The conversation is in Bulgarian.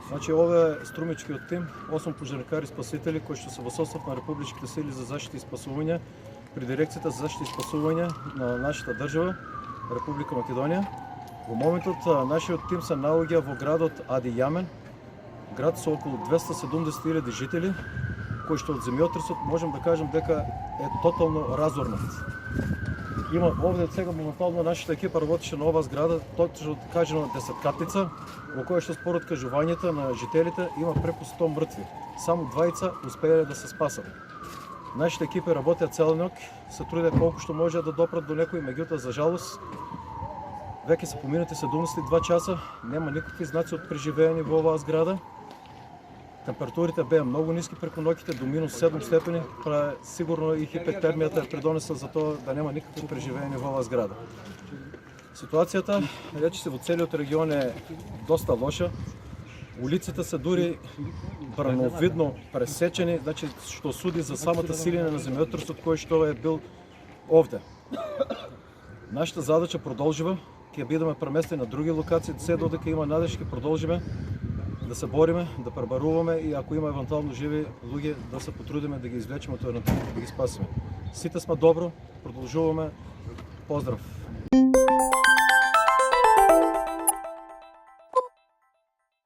Значи, ова е струмичкиот тим, 8 пожарникари спасители кои што се во состав на Републичките сили за заштита и спасување при Дирекцијата за заштита и спасување на нашата држава, Република Македонија. Во моментот нашиот тим се наоѓа во градот Ади Јамен, град со околу 270.000 жители, кој што од земјотресот можам да кажам дека е тотално разорнат. Има овде сега моментално нашата екипа работеше на оваа зграда, точно кажано десеткатница, во која што според кажувањата на жителите има преку 100 мртви. Само двајца успеале да се спасат. Нашите екипи работеа цел ног, се трудеа колку што може да допрат до некој, меѓутоа за жалост веќе се поминати 72 часа, нема никакви знаци од преживеани во оваа зграда. Температурите беа многу ниски преку ноќите до минус 7 степени, сигурно и хипотермијата е придонесла за тоа да нема никакви преживеани во оваа зграда. Ситуацијата речиси во целиот регион е доста лоша. Улиците се дури брановидно пресечени, значи што суди за самата силина на земјотресот кој што е бил овде. Нашата задача продолжува, ќе бидеме преместени на други локации, се додека има надеж ќе продолжиме да се бориме, да пребаруваме и ако има евентуално живи луѓе да се потрудиме да ги извлечеме тоа, да ги спасиме. Сите сме добро, продолжуваме. Поздрав!